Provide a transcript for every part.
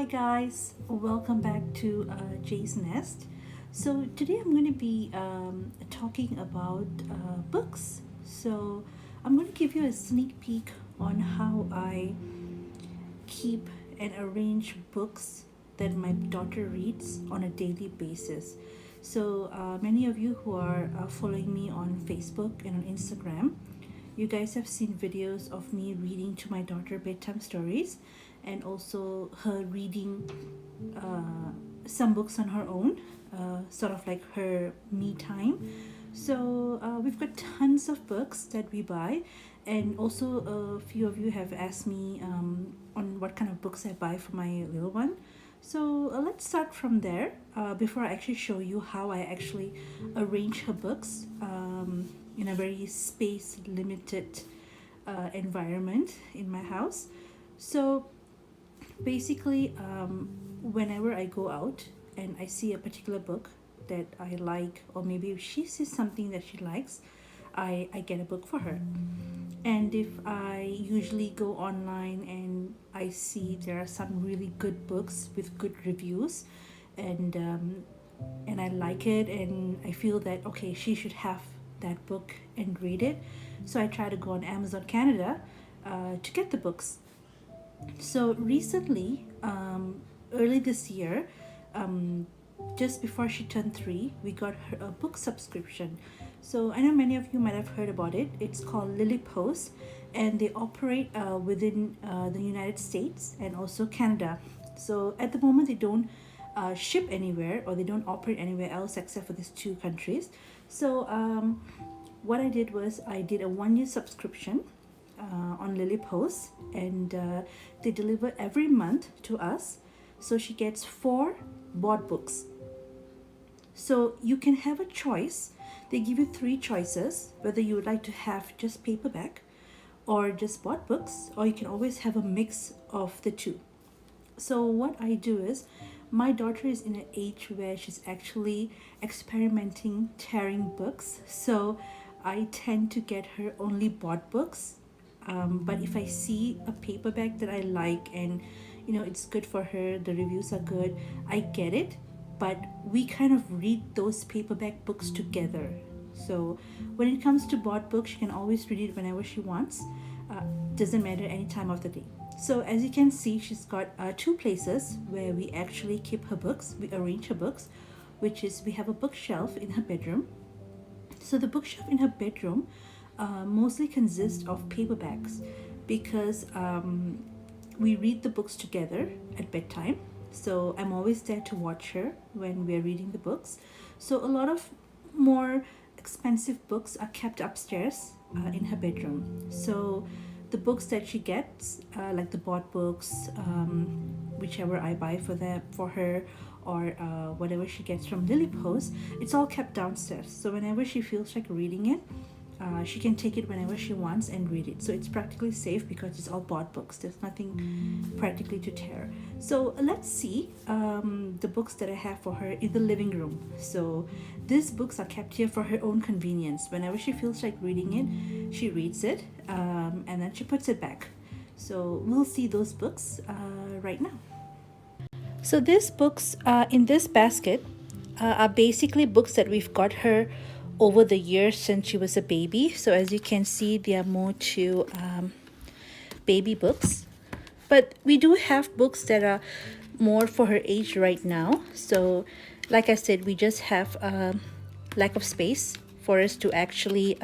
guys, welcome back to Jay's Nest. So today I'm going to be talking about books. So I'm going to give you a sneak peek on how I keep and arrange books that my daughter reads on a daily basis. So many of you who are following me on Facebook and on Instagram, you guys have seen videos of me reading to my daughter bedtime stories and also her reading some books on her own, sort of like her me time. So we've got tons of books that we buy, and also a few of you have asked me on what kind of books I buy for my little one. So let's start from there before I actually show you how I actually arrange her books in a very space limited environment in my house. So basically, whenever I go out and I see a particular book that I like, or maybe if she sees something that she likes, I get a book for her. And if I usually go online and I see there are some really good books with good reviews, and I like it, and I feel that okay, she should have that book and read it. So I try to go on Amazon Canada to get the books. So recently, early this year, just before she turned 3, we got her a book subscription. So I know many of you might have heard about it. It's called Lily Post, and they operate within the United States and also Canada. So at the moment, they don't ship anywhere, or they don't operate anywhere else except for these two countries. So what I did was I did a 1-year subscription on Lily Post, and they deliver every month to us. So she gets 4 bought books. So you can have a choice. They give you 3 choices, whether you would like to have just paperback or just bought books, or you can always have a mix of the two. So what I do is, my daughter is in an age where she's actually experimenting tearing books. So I tend to get her only bought books. But if I see a paperback that I like and it's good for her, the reviews are good, I get it. But we kind of read those paperback books together. So when it comes to bought books, she can always read it whenever she wants. Doesn't matter any time of the day. So as you can see, she's got 2 places where we actually keep her books. We arrange her books, which is we have a bookshelf in her bedroom. So the bookshelf in her bedroom mostly consists of paperbacks, because we read the books together at bedtime. So I'm always there to watch her when we're reading the books. So a lot of more expensive books are kept upstairs in her bedroom. So the books that she gets, like the bought books, whichever I buy for her, or whatever she gets from Lily Post, it's all kept downstairs. So whenever she feels like reading it, she can take it whenever she wants and read it. So it's practically safe because it's all bought books. There's nothing practically to tear. So let's see the books that I have for her in the living room. So these books are kept here for her own convenience. Whenever she feels like reading it, she reads it, and then she puts it back. So we'll see those books right now. So these books in this basket are basically books that we've got her over the years since she was a baby. So as you can see, they are more to baby books, but we do have books that are more for her age right now. So like I said, we just have a lack of space for us to actually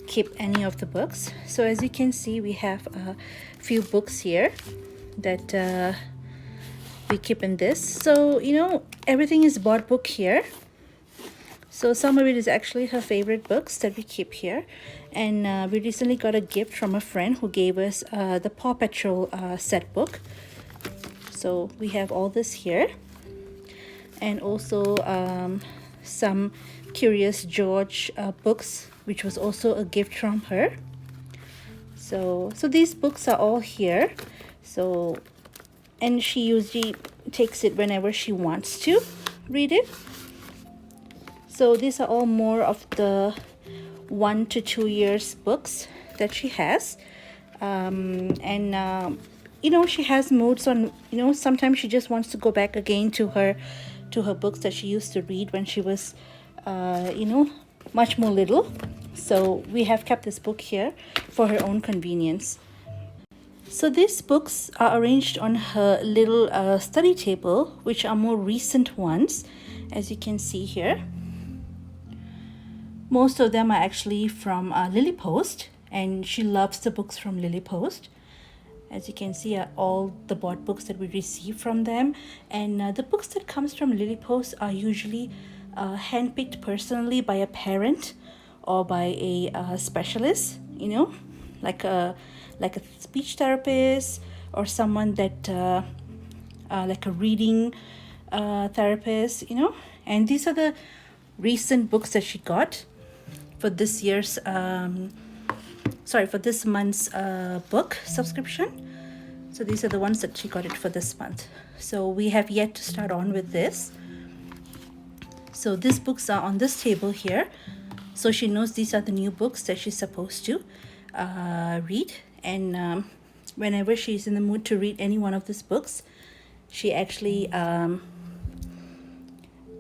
keep any of the books. So as you can see, we have a few books here that we keep in this. So everything is bought book here. So some of it is actually her favorite books that we keep here. And we recently got a gift from a friend who gave us the Paw Patrol set book. So we have all this here. And also some Curious George books, which was also a gift from her. So these books are all here. So, and she usually takes it whenever she wants to read it. So these are all more of the 1 to 2 years books that she has. And she has moods on, sometimes she just wants to go back again to her books that she used to read when she was uh, you know much more little. So we have kept this book here for her own convenience. So these books are arranged on her little study table, which are more recent ones, as you can see here. Most of them are actually from Lily Post, and she loves the books from Lily Post. As you can see, are all the bought books that we receive from them, and the books that comes from Lily Post are usually handpicked personally by a parent or by a specialist, like a speech therapist, or someone that like a reading therapist, and these are the recent books that she got for this year's for this month's book subscription. So these are the ones that she got it for this month. So we have yet to start on with this. So these books are on this table here. So she knows these are the new books that she's supposed to read. And whenever she's in the mood to read any one of these books, she actually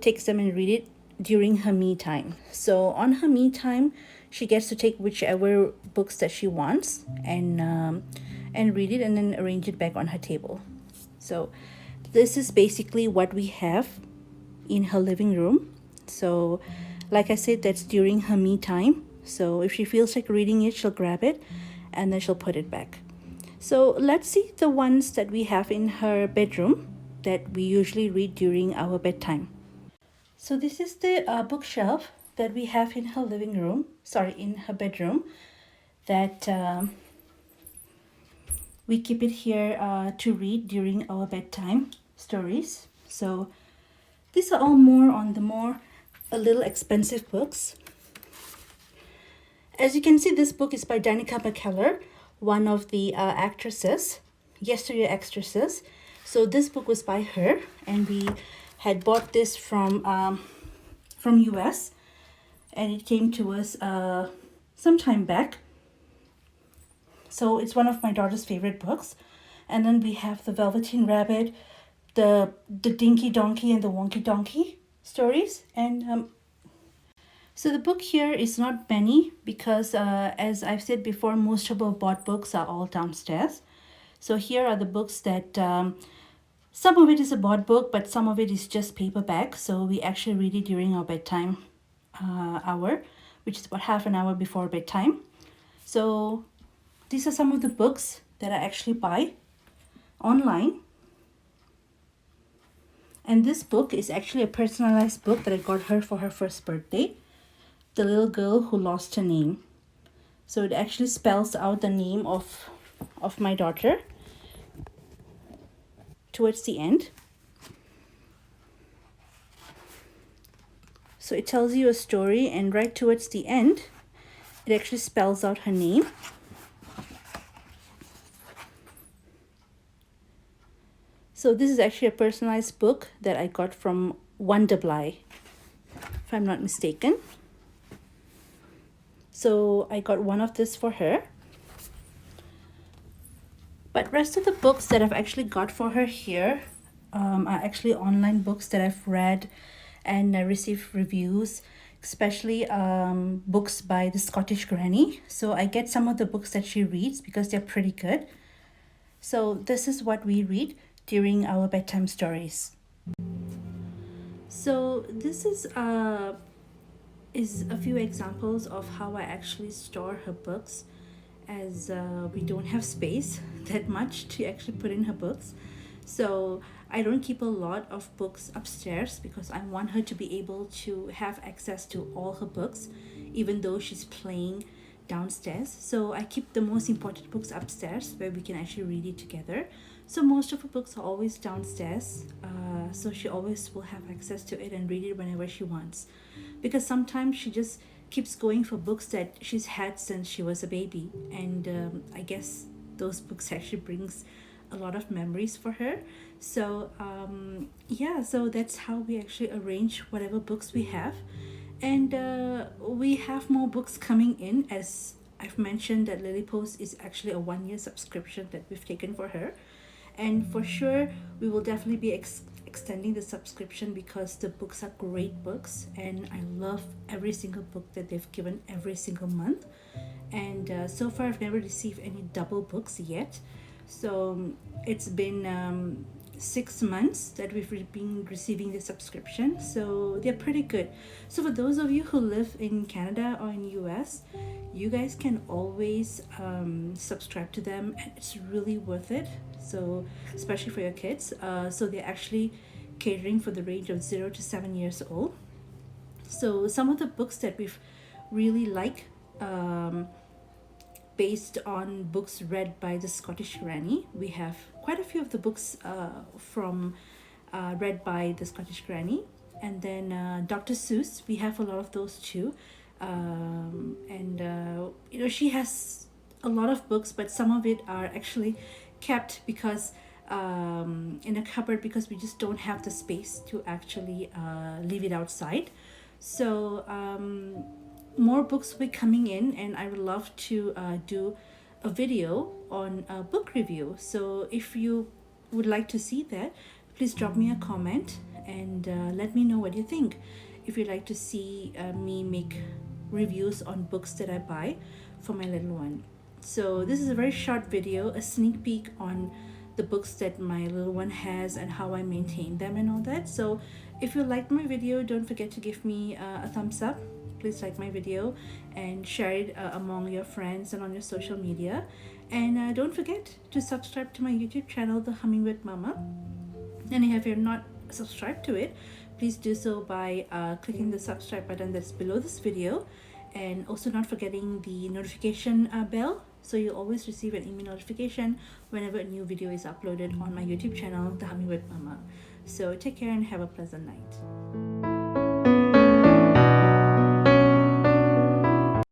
takes them and read it during her me time. So on her me time, she gets to take whichever books that she wants and read it and then arrange it back on her table. So this is basically what we have in her living room. So like I said, that's during her me time. So if she feels like reading it, she'll grab it and then she'll put it back. So let's see the ones that we have in her bedroom that we usually read during our bedtime. So this is the bookshelf that we have in her in her bedroom, that we keep it here to read during our bedtime stories. So these are all more on the a little expensive books. As you can see, this book is by Danica McKellar, one of the yesteryear actresses. So this book was by her, and we had bought this from US, and it came to us some time back. So it's one of my daughter's favorite books. And then we have the Velveteen Rabbit, the Dinky Donkey and the Wonky Donkey stories. And so the book here is not many because as I've said before, most of our bought books are all downstairs. So here are the books that some of it is a bought book, but some of it is just paperback. So we actually read it during our bedtime hour, which is about half an hour before bedtime. So these are some of the books that I actually buy online. And this book is actually a personalized book that I got her for her first birthday, The Little Girl Who Lost Her Name. So it actually spells out the name of my daughter towards the end. So it tells you a story, and right towards the end, it actually spells out her name. So this is actually a personalized book that I got from Wonderbly, if I'm not mistaken. So I got one of this for her. But rest of the books that I've actually got for her here are actually online books that I've read and received reviews, especially books by the Scottish Granny. So I get some of the books that she reads because they're pretty good. So this is what we read during our bedtime stories. So this is a few examples of how I actually store her books, as we don't have space that much to actually put in her books. So I don't keep a lot of books upstairs because I want her to be able to have access to all her books, even though she's playing downstairs. So I keep the most important books upstairs where we can actually read it together. So most of her books are always downstairs, so she always will have access to it and read it whenever she wants. Because sometimes she just keeps going for books that she's had since she was a baby, and I guess those books actually brings a lot of memories for her. So so that's how we actually arrange whatever books we have. And we have more books coming in as I've mentioned that Lily Post is actually a 1 year subscription that we've taken for her, and for sure we will definitely be extending the subscription because the books are great books, and I love every single book that they've given every single month. And so far I've never received any double books yet. So it's been 6 months that we've been receiving the subscription, so they're pretty good. So for those of you who live in Canada or in US, you guys can always subscribe to them, and it's really worth it. So especially for your kids, so they're actually catering for the range of 0 to 7 years old. So some of the books that we've really like, based on books read by the Scottish Granny. We have quite a few of the books from read by the Scottish Granny. And then Dr. Seuss, we have a lot of those too. And she has a lot of books, but some of it are actually kept because in a cupboard, because we just don't have the space to actually leave it outside. So more books will be coming in, and I would love to do a video on a book review. So if you would like to see that, please drop me a comment and let me know what you think. If you'd like to see me make reviews on books that I buy for my little one. So this is a very short video, a sneak peek on the books that my little one has and how I maintain them and all that. So if you liked my video, don't forget to give me a thumbs up. Please like my video and share it among your friends and on your social media. And don't forget to subscribe to my YouTube channel, The Hummingbird Mama. And if you're not subscribed to it, please do so by clicking the subscribe button that's below this video, and also not forgetting the notification bell, so you'll always receive an email notification whenever a new video is uploaded on my YouTube channel, The Hummingbird Mama. So take care and have a pleasant night.